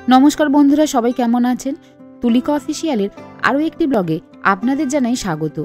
নমস্কার বন্ধুরা, সবাই কেমন আছেন? তুলিকা অফিসিয়ালের আরও একটি ব্লগে আপনাদের জানাই স্বাগত।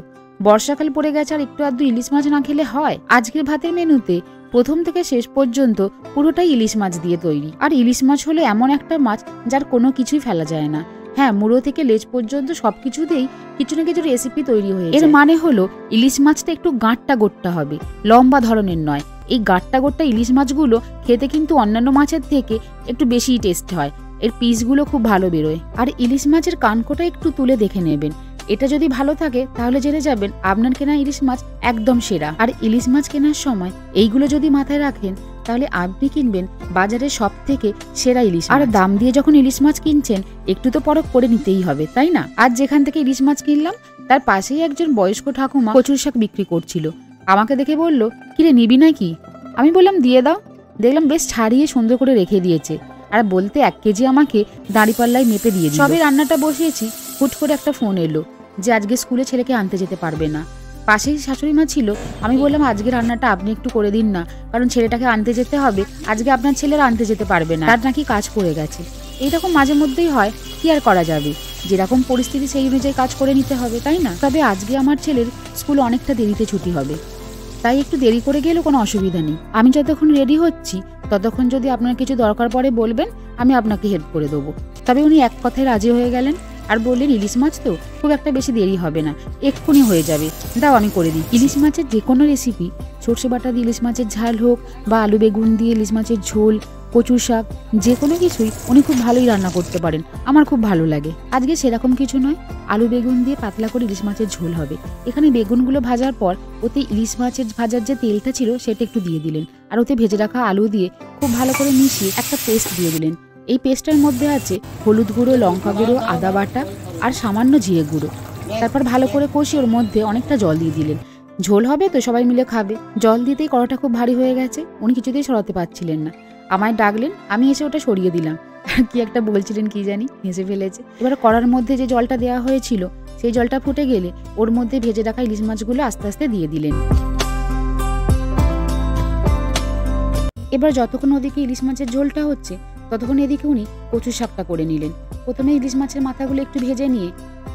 বর্ষাকাল পড়ে গেছে আর একটু আধটু ইলিশ মাছ না খেলে হয়? আজকের ভাতের মেনুতে প্রথম থেকে শেষ পর্যন্ত পুরোটাই ইলিশ মাছ দিয়ে তৈরি। আর ইলিশ মাছ হলো এমন একটা মাছ যার কোনো কিছুই ফেলা যায় না। হ্যাঁ, মুড়ো থেকে লেজ পর্যন্ত সবকিছুতেই কিছু না কিছু রেসিপি তৈরি হয়ে যায়। এর মানে হলো ইলিশ মাছটা একটু গাঁটটা গোট্টা হবে, লম্বা ধরনের নয়। এই গাঁটটা গোট্টা ইলিশ মাছগুলো খেতে কিন্তু অন্যান্য মাছের থেকে একটু বেশিই টেস্ট হয়। এর পিসগুলো খুব ভালো বেরোয়। আর ইলিশ মাছের কানকোটা একটু তুলে দেখে নেবেন। এটা যদি ভালো থাকে তাহলে জেনে যাবেন আপনার কেনা ইলিশ মাছ একদম সেরা। আর ইলিশ মাছ কেনার সময় এইগুলো যদি মাথায় রাখেন তাহলে আপনি কিনবেন বাজারে সব থেকে সেরা ইলিশ। আর দাম দিয়ে যখন ইলিশ মাছ কিনছেন একটু তো পরখ করে নিতেই হবে, তাই না? আজ যেখান থেকে ইলিশ মাছ কিনলাম তার পাশেই একজন বয়স্ক ঠাকুমা কচুর শাক বিক্রি করছিল। আমাকে দেখে বলল, কিরে নিবি নাকি? আমি বললাম দিয়ে দাও। দেখলাম বেশ ছাড়িয়ে সুন্দর করে রেখে দিয়েছে। আর বলতে 1 কেজি আমাকে দাঁড়িপাল্লায় মেপে দিয়ে দিল। সবে রান্নাটা বসিয়েছি, হুট করে একটা ফোন এলো যে আজকে স্কুলে ছেলেকে আনতে যেতে পারবে না। পাশেই শাশুড়ি মা ছিল। আমি বললাম আজকে রান্নাটা আপনি একটু করে দিন না, কারণ ছেলেটাকে আনতে যেতে হবে। আজকে আপনার ছেলেরা আনতে যেতে পারবে না, তার নাকি কাজ পড়ে গেছে। এইরকম মাঝে মধ্যেই হয়, কি আর করা যাবে, যেরকম পরিস্থিতি সেই অনুযায়ী কাজ করে নিতে হবে, তাই না? তবে আজকে আমার ছেলের স্কুল অনেকটা দেরিতে ছুটি হবে, তাই একটু দেরি করে গেলেও কোনো অসুবিধা নেই। আমি যতক্ষণ রেডি হচ্ছি ততক্ষণ যদি আপনার কিছু দরকার পড়ে বলবেন, আমি আপনাকে হেল্প করে দেবো। তবে উনি এক কথায় রাজি হয়ে গেলেন আর বললেন ইলিশ মাছ তো খুব একটা বেশি দেরি হবে না, এক্ষুনি হয়ে যাবে, দাও আমি করে দিই। ইলিশ মাছের যে কোনো রেসিপি, সর্ষে বাটা দিয়ে ইলিশ মাছের ঝাল হোক বা আলু বেগুন দিয়ে ইলিশ মাছের ঝোল, কচু শাক, যে কোনো কিছুই উনি খুব ভালোই রান্না করতে পারেন। আমার খুব ভালো লাগে। আজকে সেরকম কিছু নয়, আলু বেগুন দিয়ে পাতলা করে ইলিশ মাছের ঝোল হবে। এখানে বেগুনগুলো ভাজার পর ওতে ইলিশ মাছের ভাজার যে তেলটা ছিল সেটা একটু দিয়ে দিলেন, আর ওতে ভেজে রাখা আলু দিয়ে খুব ভালো করে মিশিয়ে একটা পেস্ট দিয়ে দিলেন। এই পেস্টের মধ্যে আছে হলুদ গুঁড়ো, লঙ্কা গুঁড়ো, আদা বাটা আর সামান্য জিরে গুঁড়ো। তারপর ভালো করে কষিয়ে ওর মধ্যে অনেকটা জল দিয়ে দিলেন। ঝোল হবে তো, সবাই মিলে খাবে। জল দিতেই কড়াটা খুব ভারী হয়ে গেছে, উনি কিছুতেই সরাতে পারছিলেন না। আমায় ডাকলেন, আমি এসে ওটা সরিয়ে দিলাম। কি একটা বলছিলেন কি জানি, হেসে ফেলেছে। এবার কড়ার মধ্যে যে জলটা দেওয়া হয়েছিল সেই জলটা ফুটে গেলে ওর মধ্যে ভেজে রাখা ইলিশ মাছগুলো আস্তে আস্তে দিয়ে দিলেন। এবার যতক্ষণ ওদিকে ইলিশ মাছের ঝোলটা হচ্ছে ততক্ষণ এদিকে উনি কচু শাকটা করে নিলেন। প্রথমে ইলিশ মাছের মাথাগুলো একটু ভেজে নিয়ে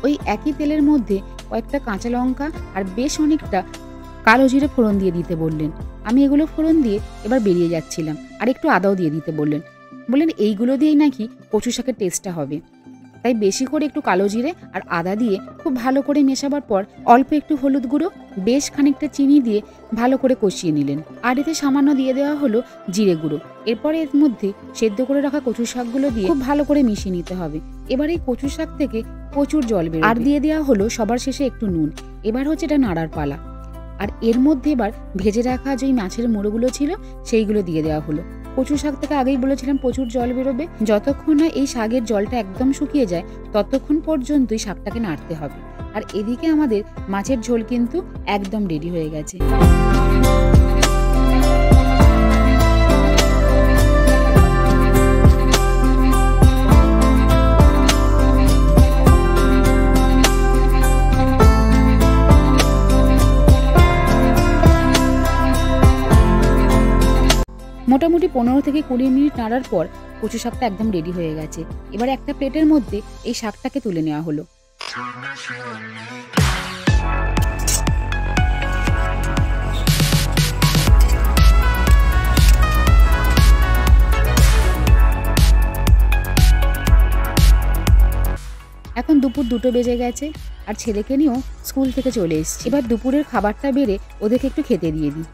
ওই একই তেলের মধ্যে কয়েকটা কাঁচা লঙ্কা আর বেশ অনেকটা কালো জিরে ফোড়ন দিয়ে দিতে বললেন। আমি এগুলো ফোড়ন দিয়ে এবার বেরিয়ে যাচ্ছিলাম। আর একটু আদাও দিয়ে দিতে বললেন এইগুলো দিয়েই নাকি কচু শাকের টেস্টটা হবে। তাই বেশি করে একটু কালো জিরে আর আদা দিয়ে খুব ভালো করে মেশাবার পর অল্প একটু হলুদ গুঁড়ো, বেশ খানিকটা চিনি দিয়ে ভালো করে কষিয়ে নিলেন। আর এতে সামান্য দিয়ে দেওয়া হলো জিরে গুঁড়ো। এরপরে এর মধ্যে সেদ্ধ করে রাখা কচু শাকগুলো দিয়ে খুব ভালো করে মিশিয়ে নিতে হবে। এবার এই কচু শাক থেকে প্রচুর জল বেরোবে। আর দিয়ে দেওয়া হলো সবার শেষে একটু নুন। এবার হচ্ছে এটা নাড়ার পালা। আর এর মধ্যে এবার ভেজে রাখা যে মাছের মুড়োগুলো ছিল সেইগুলো দিয়ে দেওয়া হলো। কচু শাক থেকে আগেই বলেছিলাম প্রচুর জল বেরোবে। যতক্ষণ না এই শাকের জলটা একদম শুকিয়ে যায় ততক্ষণ পর্যন্তই শাকটাকে নাড়তে হবে। আর এদিকে আমাদের মাছের ঝোল কিন্তু একদম রেডি হয়ে গেছে। মোটামুটি 15 থেকে 20 মিনিট নাড়ার পর কচু শাকটা একদম রেডি হয়ে গেছে। এবার একটা প্লেটের মধ্যে এই শাকটাকে তুলে নেওয়া হলো। এখন দুপুর 2টো বেজে গেছে আর ছেলেকে নিয়েও স্কুল থেকে চলে এসেছি। এবার দুপুরের খাবারটা বেড়ে ওদেরকে একটু খেতে দিয়ে দিই।